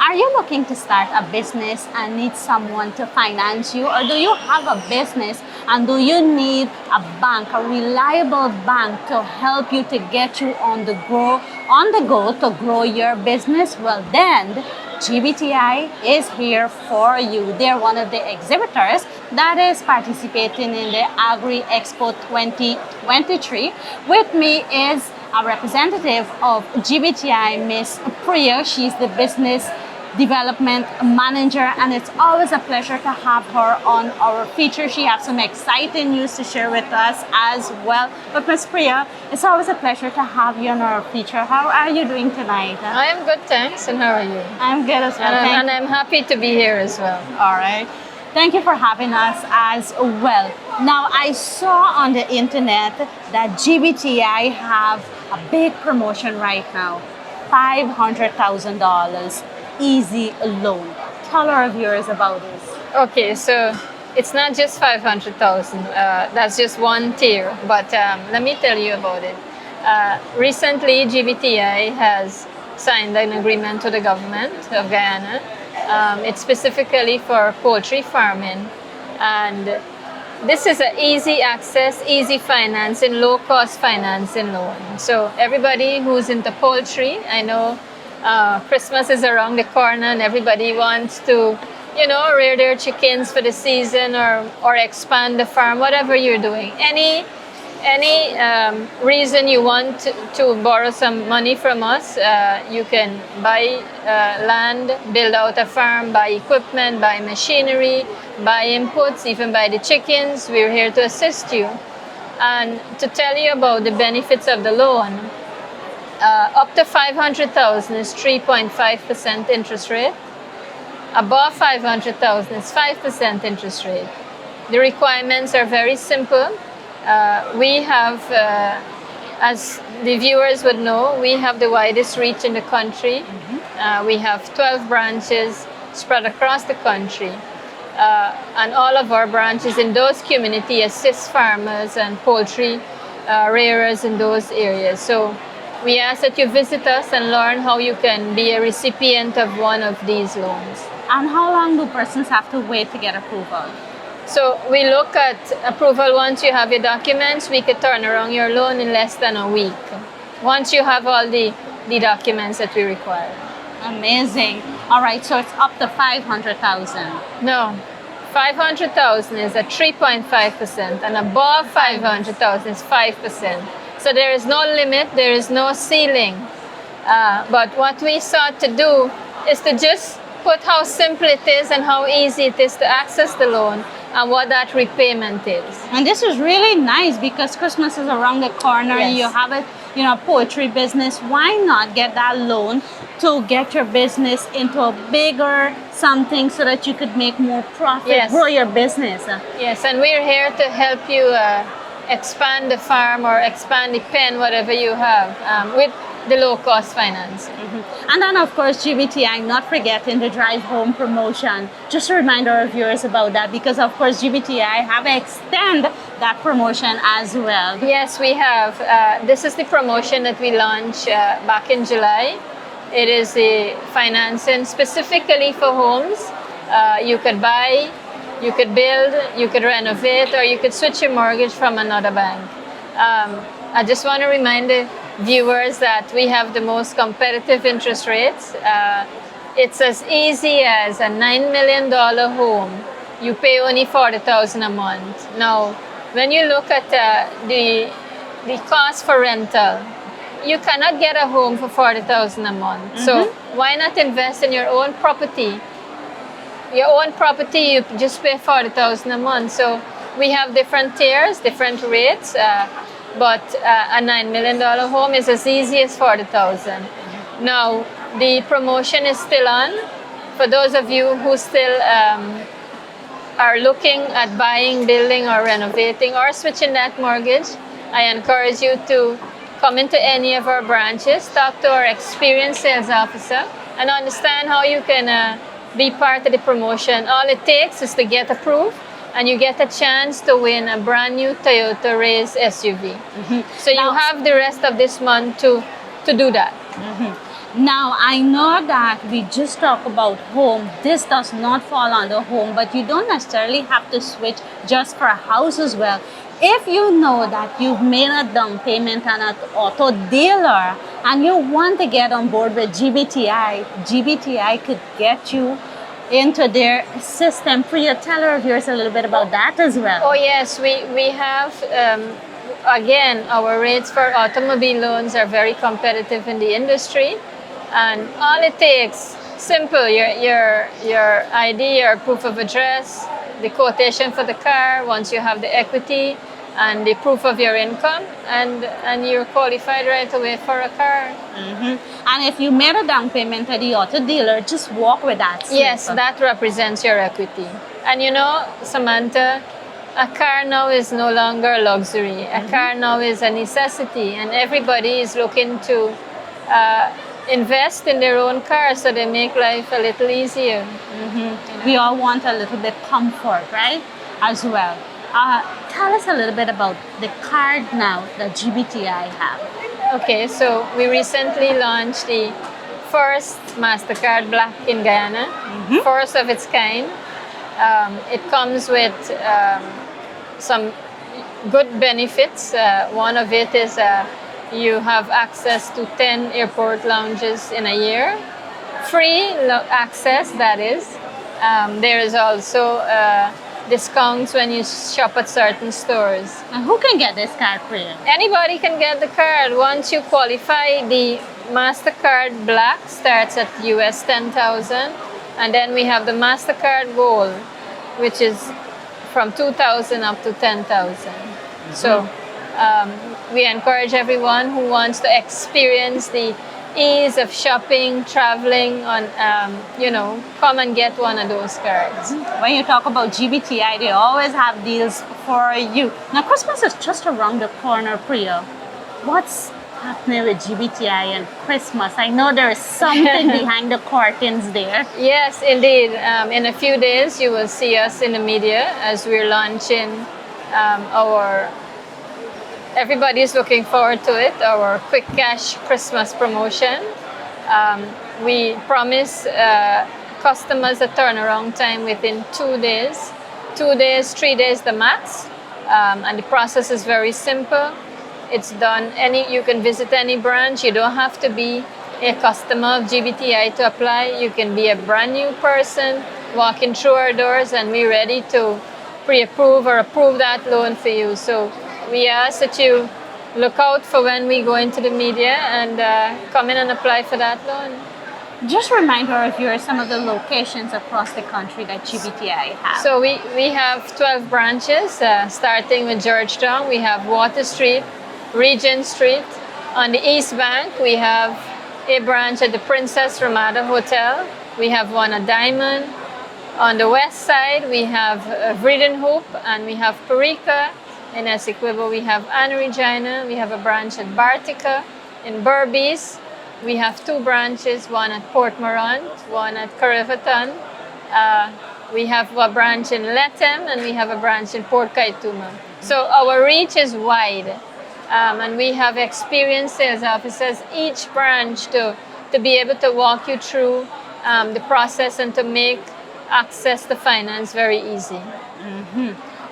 Are you looking to start a business and need someone to finance you? Or do you have a business and do you need a bank, a reliable bank to help you to get you on the go to grow your business? Well then, GBTI is here for you. They're one of the exhibitors that is participating in the AGRI INVESTMENT 2023. With me is a representative of GBTI, Miss Preya. She's the business development manager, and it's always a pleasure to have her on our feature. She has some exciting news to share with us as well. But Miss Preya, it's always a pleasure to have you on our feature. How are you doing tonight? I am good, thanks. And how are you? I'm good as well. And I'm happy to be here as well. All right. Thank you for having us as well. Now, I saw on the internet that GBTI have a big promotion right now, $500,000 easy loan. Tell our viewers about this. Okay, so it's not just 500,000. That's just one tier. But let me tell you about it. Recently, GBTI has signed an agreement with the government of Guyana. It's specifically for poultry farming, and this is an easy access, easy financing, low cost financing loan. So everybody who's into poultry, I know Christmas is around the corner and everybody wants to, rear their chickens for the season or expand the farm, whatever you're doing. Any reason you want to borrow some money from us, you can buy land, build out a farm, buy equipment, buy machinery, buy inputs, even buy the chickens. We're here to assist you. And to tell you about the benefits of the loan, up to 500,000 is 3.5% interest rate. Above 500,000 is 5% interest rate. The requirements are very simple. We have, as the viewers would know, we have the widest reach in the country. We have 12 branches spread across the country. And all of our branches in those communities assist farmers and poultry rearers in those areas. So we ask that you visit us and learn how you can be a recipient of one of these loans. And how long do persons have to wait to get approval? So we look at approval once you have your documents. We could turn around your loan in less than a week, once you have all the documents that we require. Amazing. All right, so it's up to 500,000. No, 500,000 is at 3.5%, and above 500,000 is 5%. So there is no limit, there is no ceiling. But what we sought to do is to just put how simple it is and how easy it is to access the loan and what that repayment is. And this is really nice because Christmas is around the corner. Yes. You have a poultry business. Why not get that loan to get your business into a bigger something so that you could make more profit, Yes. grow your business? Yes, and we're here to help you expand the farm or expand the pen, whatever you have, with the low-cost finance. And then, of course, GBTI, not forgetting the Drive Home promotion. Just a reminder our viewers about that because, of course, GBTI have extend that promotion as well. Yes, we have. This is the promotion that we launched back in July. It is the financing specifically for homes. You could buy, you could build, you could renovate, or you could switch your mortgage from another bank. I just want to remind the viewers that we have the most competitive interest rates. It's as easy as a $9 million home. You pay only $40,000 a month. Now, when you look at the cost for rental, you cannot get a home for $40,000 a month. So why not invest in your own property? Your own property, you just pay $40,000 a month. So we have different tiers, different rates. But a $9 million home is as easy as $40,000. Now, the promotion is still on. For those of you who still are looking at buying, building, or renovating, or switching that mortgage, I encourage you to come into any of our branches, talk to our experienced sales officer, and understand how you can be part of the promotion. All it takes is to get approved, and you get a chance to win a brand new Toyota Race SUV. So you have the rest of this month to do that. Now, I know that we just talk about home. This does not fall under home, but you don't necessarily have to switch just for a house as well. If you know that you've made a down payment on an auto dealer and you want to get on board with GBTI could get you into their system. Preya, tell our viewers a little bit about that as well. Oh yes, we have, again, our rates for automobile loans are very competitive in the industry. And all it takes, simple, your ID, your proof of address, the quotation for the car, once you have the equity and the proof of your income, and you're qualified right away for a car. And if you made a down payment at the auto dealer, just walk with that. Yes, that represents your equity. And you know, Samantha, a car now is no longer a luxury. A car now is a necessity, and everybody is looking to invest in their own car so they make life a little easier. We all want a little bit comfort, right? As well. Tell us a little bit about the card now that GBTI have. Okay, so we recently launched the first MasterCard Black in Guyana, first of its kind. It comes with some good benefits. One of it is you have access to 10 airport lounges in a year. Free access, that is. There is also discounts when you shop at certain stores. And who can get this card, Preya? Anybody can get the card. Once you qualify, the MasterCard Black starts at US 10,000. And then we have the MasterCard Gold, which is from 2,000 up to 10,000. So we encourage everyone who wants to experience the ease of shopping, traveling, on come and get one of those cards. When you talk about GBTI, they always have deals for you. Now, Christmas is just around the corner, Preya. What's happening with GBTI and Christmas? I know there is something behind the curtains there. Yes, indeed. In a few days, you will see us in the media as we're launching our everybody's looking forward to it, our Quick Cash Christmas promotion. We promise customers a turnaround time within 2 days. 2 days, 3 days the max. And the process is very simple. It's done, you can visit any branch. You don't have to be a customer of GBTI to apply. You can be a brand new person walking through our doors, and we're ready to pre-approve or approve that loan for you. So we ask that you look out for when we go into the media and come in and apply for that loan. Just remind our viewers some of the locations across the country that GBTI has. So we have 12 branches, starting with Georgetown. We have Water Street, Regent Street. On the East Bank, we have a branch at the Princess Ramada Hotel. We have one at Diamond. On the west side, we have Vredenhoop, and we have Parika. In Essequibo, we have Anna Regina. We have a branch at Bartica. In Berbice, we have 2 branches, one at Port Morant, one at Carrivaton. We have a branch in Lethem, and we have a branch in Port Kaituma. So our reach is wide, and we have experienced sales officers each branch to be able to walk you through the process and to make access to finance very easy.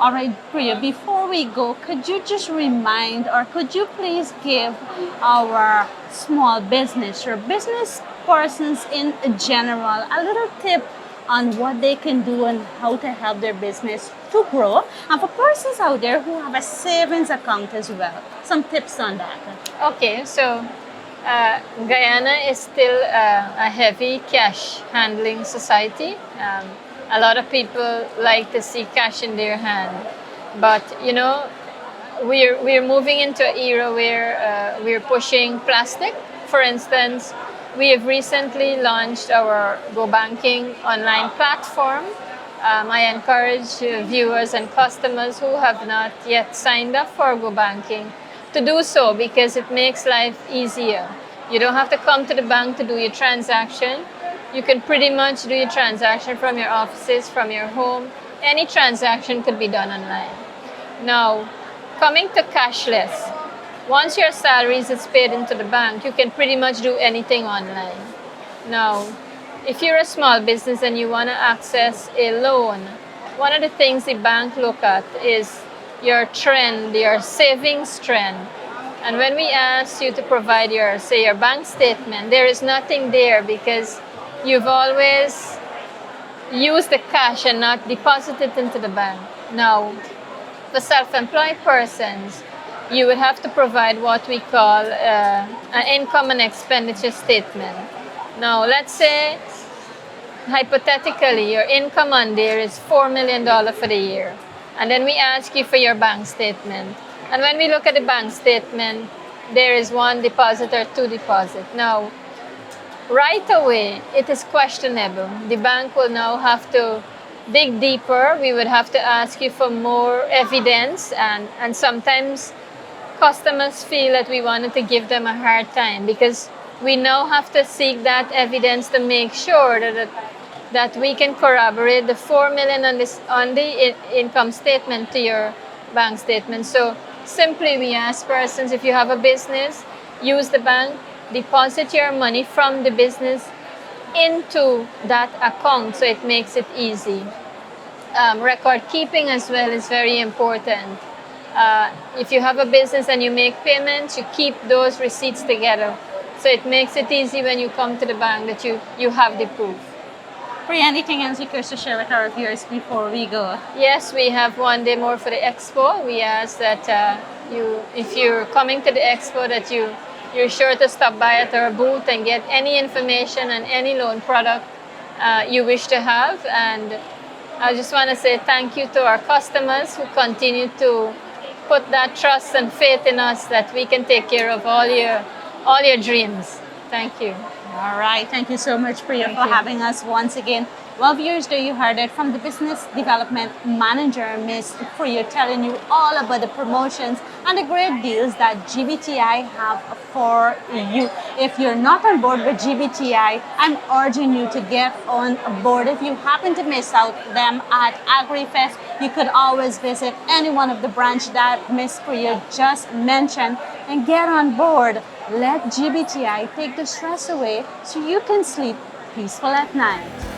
All right, Preya, before we go, could you just remind, or could you please give our small business or business persons in general a little tip on what they can do and how to help their business to grow? And for persons out there who have a savings account as well, some tips on that. Okay, so Guyana is still a heavy cash handling society. A lot of people like to see cash in their hand, but you know, we're moving into an era where we're pushing plastic. For instance, we have recently launched our Go Banking online platform. I encourage viewers and customers who have not yet signed up for Go Banking to do so, because it makes life easier. You don't have to come to the bank to do your transaction. You can pretty much do your transaction from your offices, from your home. Any transaction could be done online. Now, coming to cashless, Once your salaries is paid into the bank, you can pretty much do anything online. Now, if you're a small business and you want to access a loan, one of the things the bank look at is your trend, your savings trend. And when we ask you to provide your, say, your bank statement, there is nothing there because you've always used the cash and not deposited into the bank. Now, for self-employed persons, you would have to provide what we call an income and expenditure statement. Now, let's say, hypothetically, your income on there is $4 million for the year. And then we ask you for your bank statement. And when we look at the bank statement, there is one deposit or two deposit. Now, right away, it is questionable. The bank will now have to dig deeper. We would have to ask you for more evidence. And sometimes customers feel that we wanted to give them a hard time because we now have to seek that evidence to make sure that we can corroborate the $4 million on the income statement to your bank statement. So simply we ask persons, if you have a business, use the bank, deposit your money from the business into that account so it makes it easy. Record keeping as well is very important. If you have a business and you make payments, you keep those receipts together. So it makes it easy when you come to the bank that you have the proof. Preya, anything else you care to share with our viewers before we go? Yes, we have one day more for the expo. We ask that if you're coming to the expo, that you're sure to stop by at our booth and get any information and any loan product you wish to have. And I just want to say thank you to our customers who continue to put that trust and faith in us that we can take care of all your dreams. Thank you. All right. Thank you so much, Preya, for having us once again. Well, viewers, there you heard it from the Business Development Manager, Miss Preya, telling you all about the promotions and the great deals that GBTI have for you. If you're not on board with GBTI, I'm urging you to get on board. If you happen to miss out them at AGRI Fest, you could always visit any one of the branch that Miss Preya just mentioned and get on board. Let GBTI take the stress away so you can sleep peaceful at night.